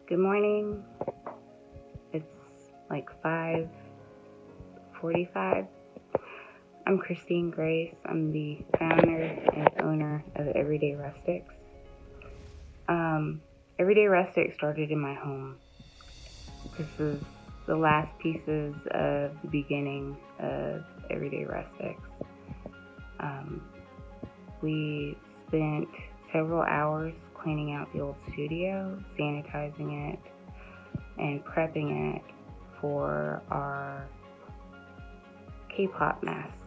Good morning. It's like 5:45. I'm Christine Grace. I'm the founder and owner of Everyday Rustics. Everyday Rustics started in my home. This is the last pieces of the beginning of Everyday Rustics. We spent several hours cleaning out the old studio, sanitizing it, and prepping it for our K-pop masks.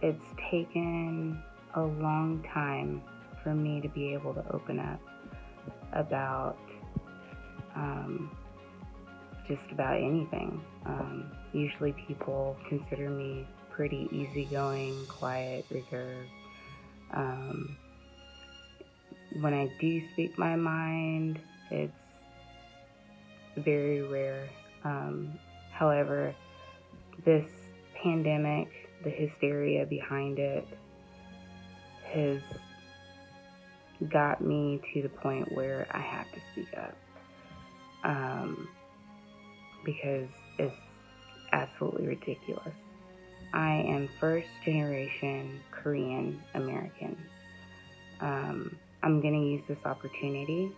It's taken a long time for me to be able to open up about just about anything. Usually people consider me pretty easygoing, quiet, reserved. When I do speak my mind, it's very rare. However, this pandemic, the hysteria behind it, has got me to the point where I have to speak up. Because it's absolutely ridiculous. I am first generation Korean American. I'm going to use this opportunity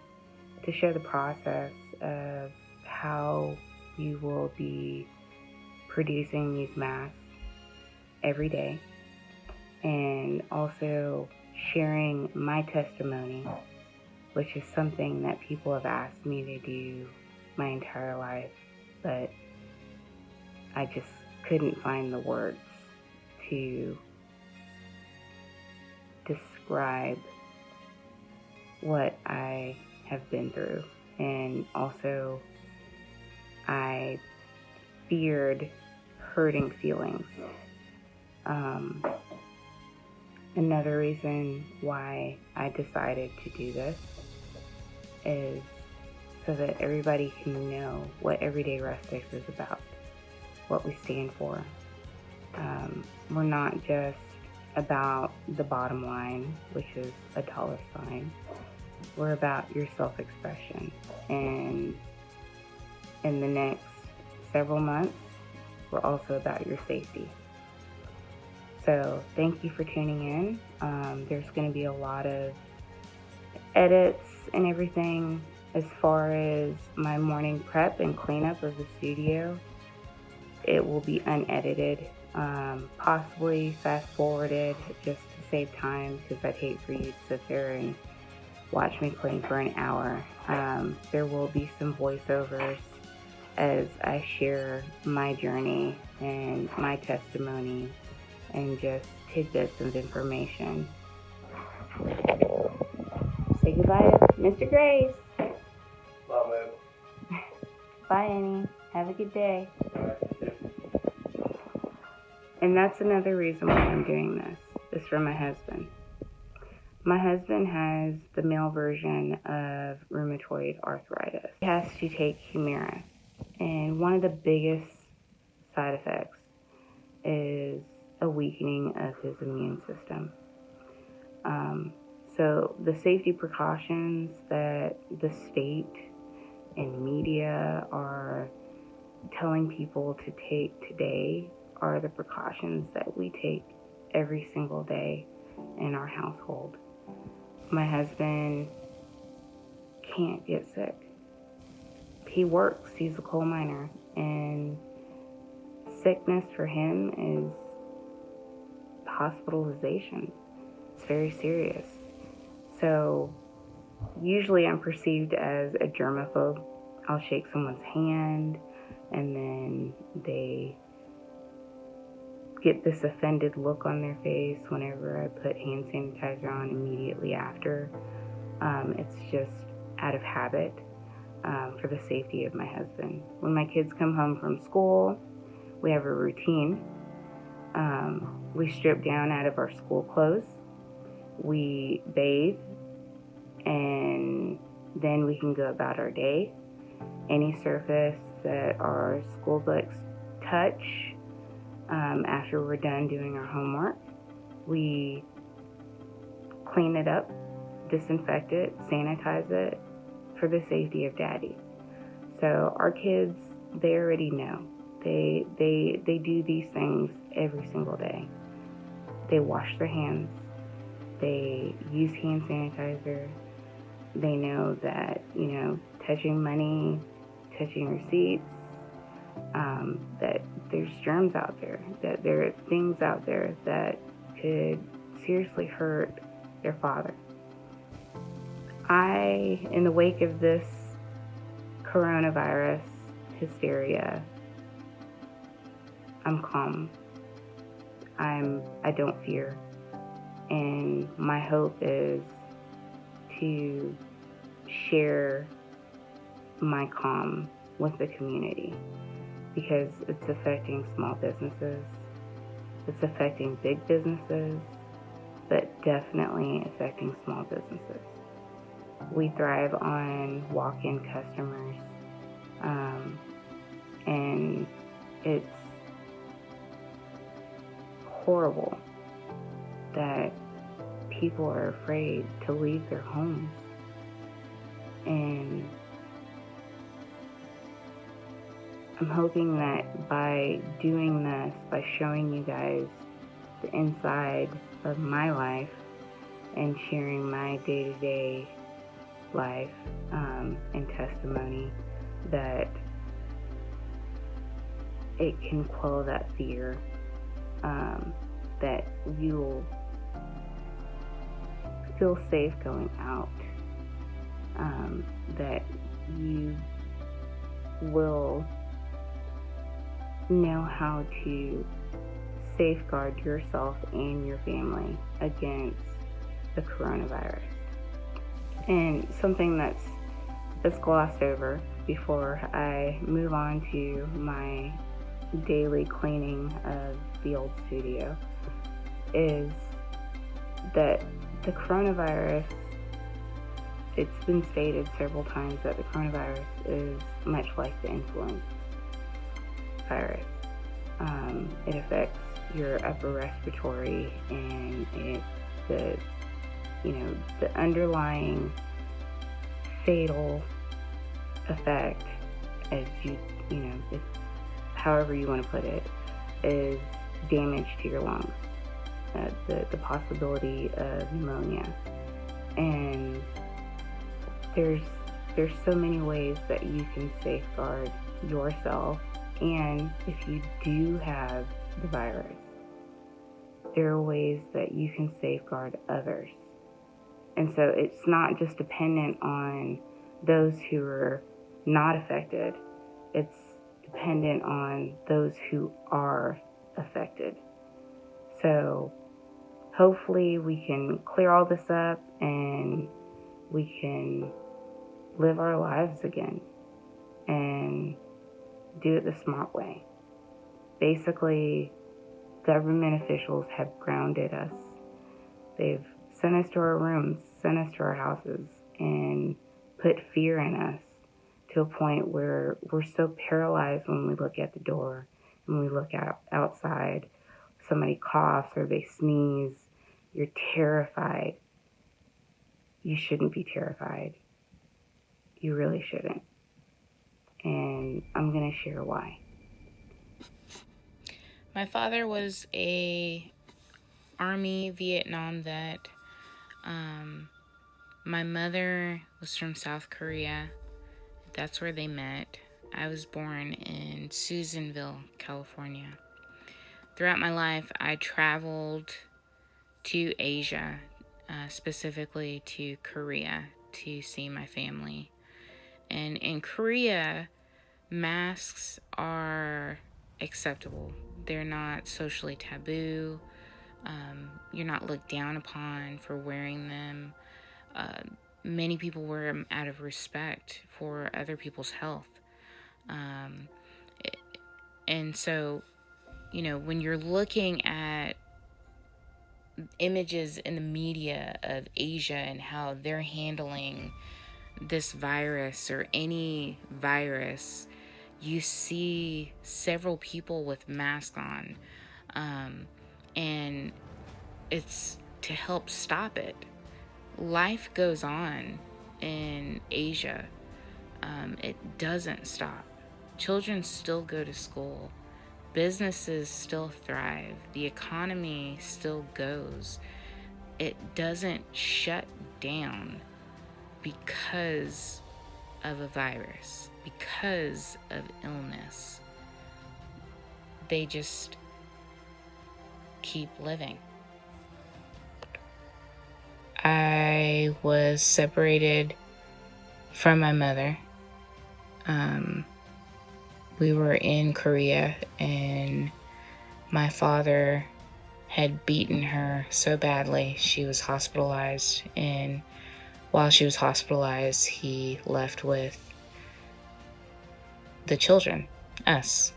to show the process of how we will be producing these masks every day, and also sharing my testimony, which is something that people have asked me to do my entire life, but I just couldn't find the words to describe what I have been through. And also, I feared hurting feelings. Another reason why I decided to do this is so that everybody can know what Everyday Rustics is about, what we stand for. We're not just about the bottom line, which is a dollar sign. We're about your self-expression. And in the next several months, we're also about your safety. So thank you for tuning in. There's going to be a lot of edits and everything as far as my morning prep and cleanup of the studio. It will be unedited, possibly fast forwarded just to save time, because I'd hate for you to sit there and watch me clean for an hour. There will be some voiceovers as I share my journey and my testimony and just tidbits of information. Say goodbye to Mr. Grace. Bye, man. Bye, Annie. Have a good day. And that's another reason why I'm doing this. It's for my husband. My husband has the male version of rheumatoid arthritis. He has to take Humira. And one of the biggest side effects is a weakening of his immune system. So the safety precautions that the state and media are telling people to take today are the precautions that we take every single day in our household. My husband can't get sick. He works, he's a coal miner, and sickness for him is hospitalization. It's very serious. So usually I'm perceived as a germaphobe. I'll shake someone's hand and then they get this offended look on their face whenever I put hand sanitizer on immediately after. It's just out of habit, for the safety of my husband. When my kids come home from school, we have a routine. We strip down out of our school clothes, we bathe, and then we can go about our day. Any surface that our school books touch, after we're done doing our homework, we clean it up disinfect it, sanitize it for the safety of daddy. So our kids, they already know. They do these things every single day. They wash their hands. They use hand sanitizer. They know that, touching money, touching receipts, that there's germs out there, that there are things out there that could seriously hurt their father. In the wake of this coronavirus hysteria, I'm calm. I don't fear. And my hope is to share my calm with the community, because it's affecting small businesses, it's affecting big businesses, but definitely affecting small businesses. We thrive on walk-in customers, and it's horrible that people are afraid to leave their homes. And I'm hoping that by doing this, by showing you guys the inside of my life and sharing my day-to-day life and testimony, that it can quell that fear, that you'll feel safe going out, that you will know how to safeguard yourself and your family against the coronavirus. And something that's glossed over before I move on to my daily cleaning of the old studio is that the coronavirus, it's been stated several times that the coronavirus is much like the influenza virus. It affects your upper respiratory, and the underlying fatal effect, as if however you want to put it, is damage to your lungs, the possibility of pneumonia. And there's so many ways that you can safeguard yourself, and if you do have the virus, there are ways that you can safeguard others. And so it's not just dependent on those who are not affected, it's dependent on those who are affected. So hopefully we can clear all this up and we can live our lives again and do it the smart way. Basically, government officials have grounded us. They've sent us to our rooms, sent us to our houses, and put fear in us to a point where we're so paralyzed when we look at the door, when we look outside, somebody coughs or they sneeze, you're terrified. You shouldn't be terrified. You really shouldn't. And I'm going to share why. My father was a Army Vietnam vet. My mother was from South Korea. That's where they met. I was born in Susanville, California. Throughout my life, I traveled to Asia, specifically to Korea, to see my family. And in Korea, masks are acceptable. They're not socially taboo. You're not looked down upon for wearing them. Many people wear them out of respect for other people's health. And so, when you're looking at images in the media of Asia and how they're handling this virus or any virus, you see several people with masks on. And it's to help stop it. life goes on in Asia. It doesn't stop. Children still go to school. Businesses still thrive. The economy still goes. It doesn't shut down because of a virus, because of illness. They just keep living. I was separated from my mother. We were in Korea, and my father had beaten her so badly she was hospitalized, and while she was hospitalized, he left with the children, us,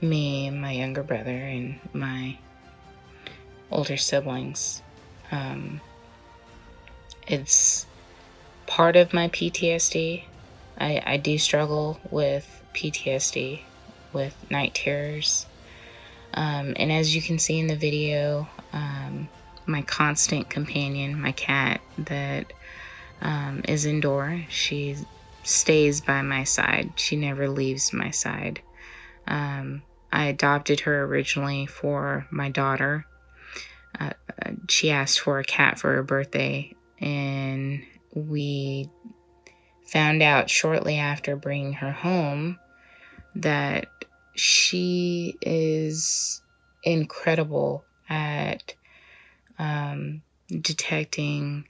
me, my younger brother, and my older siblings. It's part of my PTSD. I do struggle with PTSD, with night terrors. And as you can see in the video, my constant companion, my cat that is indoor, she stays by my side. She never leaves my side. I adopted her originally for my daughter. She asked for a cat for her birthday, and we found out shortly after bringing her home that she is incredible at detecting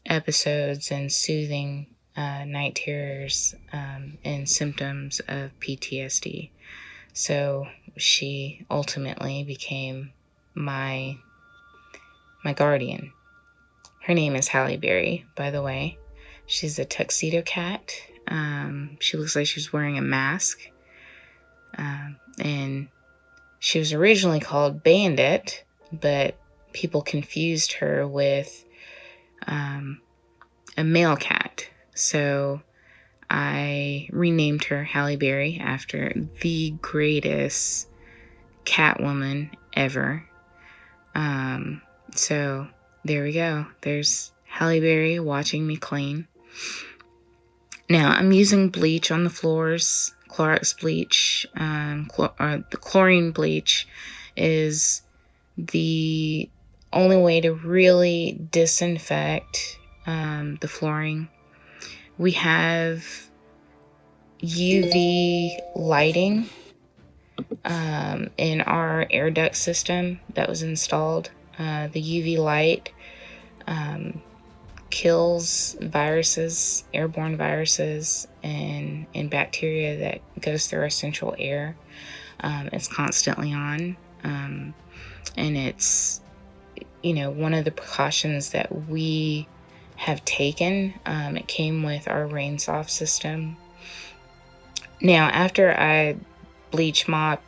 episodes and soothing night terrors and symptoms of PTSD. So she ultimately became my guardian. Her name is Halle Berry, by the way. She's a tuxedo cat. She looks like she's wearing a mask. And she was originally called Bandit, but people confused her with a male cat. So I renamed her Halle Berry after the greatest Catwoman ever. So there we go. There's Halle Berry watching me clean. Now I'm using bleach on the floors. Clorox bleach. The chlorine bleach is the only way to really disinfect the flooring. We have UV lighting in our air duct system that was installed. The UV light kills viruses, airborne viruses, and bacteria that goes through our central air. It's constantly on, and it's, one of the precautions that we have taken. It came with our rain soft system. Now, after I bleach mop,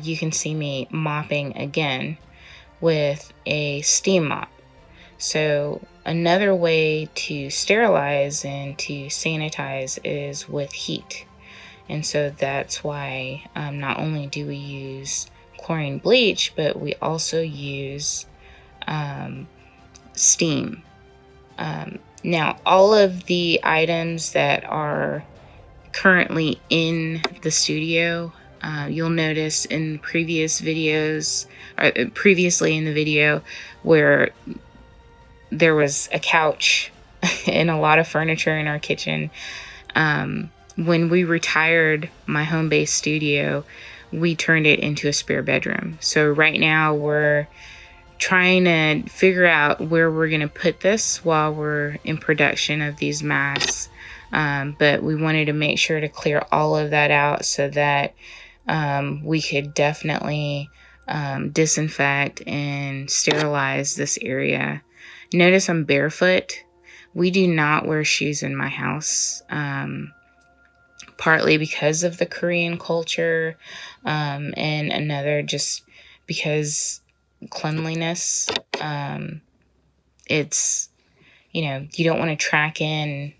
you can see me mopping again with a steam mop. So another way to sterilize and to sanitize is with heat. And so that's why not only do we use chlorine bleach, but we also use steam. Now, all of the items that are currently in the studio, you'll notice in previous videos, or previously in the video, where there was a couch and a lot of furniture in our kitchen. When we retired my home-based studio, we turned it into a spare bedroom. So right now we're trying to figure out where we're going to put this while we're in production of these masks. But we wanted to make sure to clear all of that out so that we could definitely disinfect and sterilize this area. Notice I'm barefoot. We do not wear shoes in my house, partly because of the Korean culture, and another just because cleanliness. It's, you don't want to track in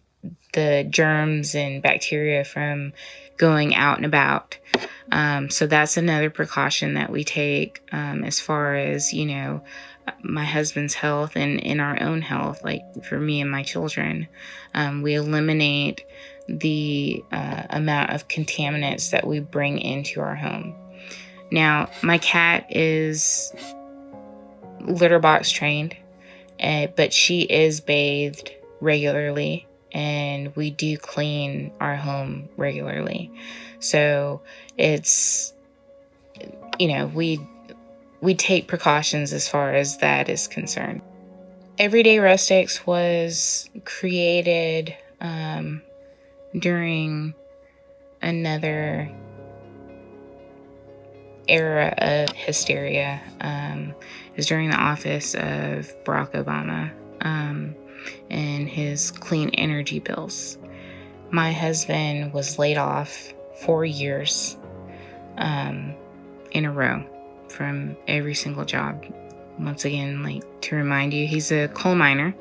the germs and bacteria from going out and about. So that's another precaution that we take as far as, my husband's health and in our own health, like for me and my children. We eliminate the amount of contaminants that we bring into our home. Now, my cat is litter box trained, but she is bathed regularly, and we do clean our home regularly. So it's, we take precautions as far as that is concerned. Everyday Rustics was created during another era of hysteria. It was during the office of Barack Obama and his clean energy bills. My husband was laid off 4 years in a row from every single job. Once again, like to remind you, he's a coal miner.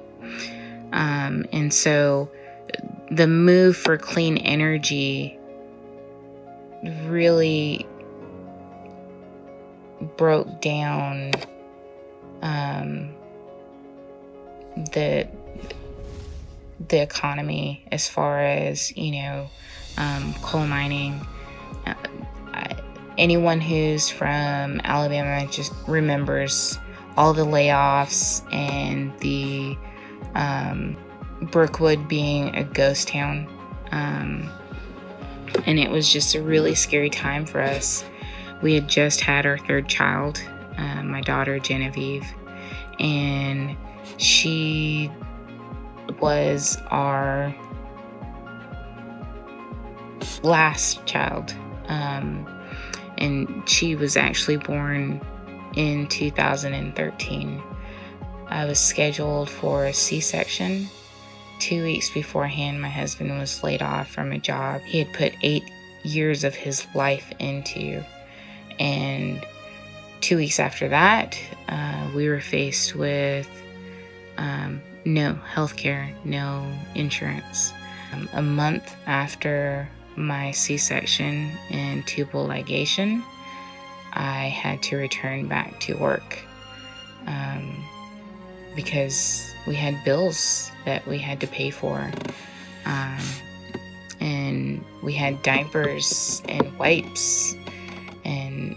And so the move for clean energy really broke down the economy as far as, coal mining. Anyone who's from Alabama just remembers all the layoffs and the Brookwood being a ghost town. And it was just a really scary time for us. We had just had our third child, my daughter Genevieve, and she was our last child. And she was actually born in 2013. I was scheduled for a C-section. 2 weeks beforehand, my husband was laid off from a job he had put 8 years of his life into. And 2 weeks after that, we were faced with no health care, no insurance. A month after my C-section and tubal ligation, I had to return back to work because we had bills that we had to pay for. And we had diapers and wipes. And,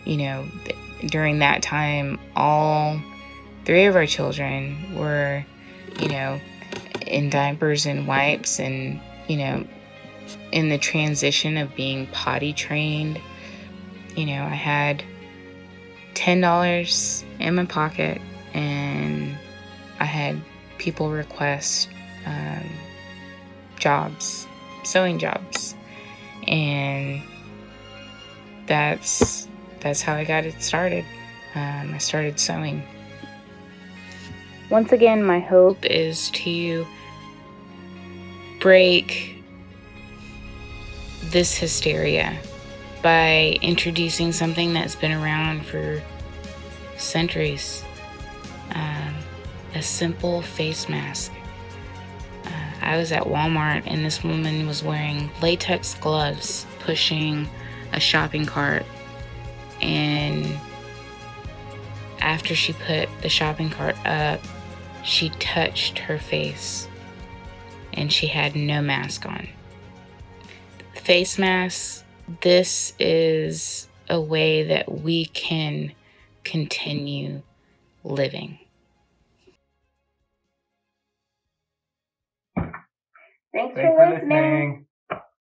during that time, all 3 of our children were, in diapers and wipes and, in the transition of being potty trained. I had $10 in my pocket, and I had people request jobs, sewing jobs, and that's how I got it started. I started sewing. Once again, my hope is to break this hysteria by introducing something that's been around for centuries. A simple face mask. I was at Walmart, and this woman was wearing latex gloves, pushing a shopping cart. And after she put the shopping cart up, she touched her face, and she had no mask on. Face masks, this is a way that we can continue living. Thanks for listening.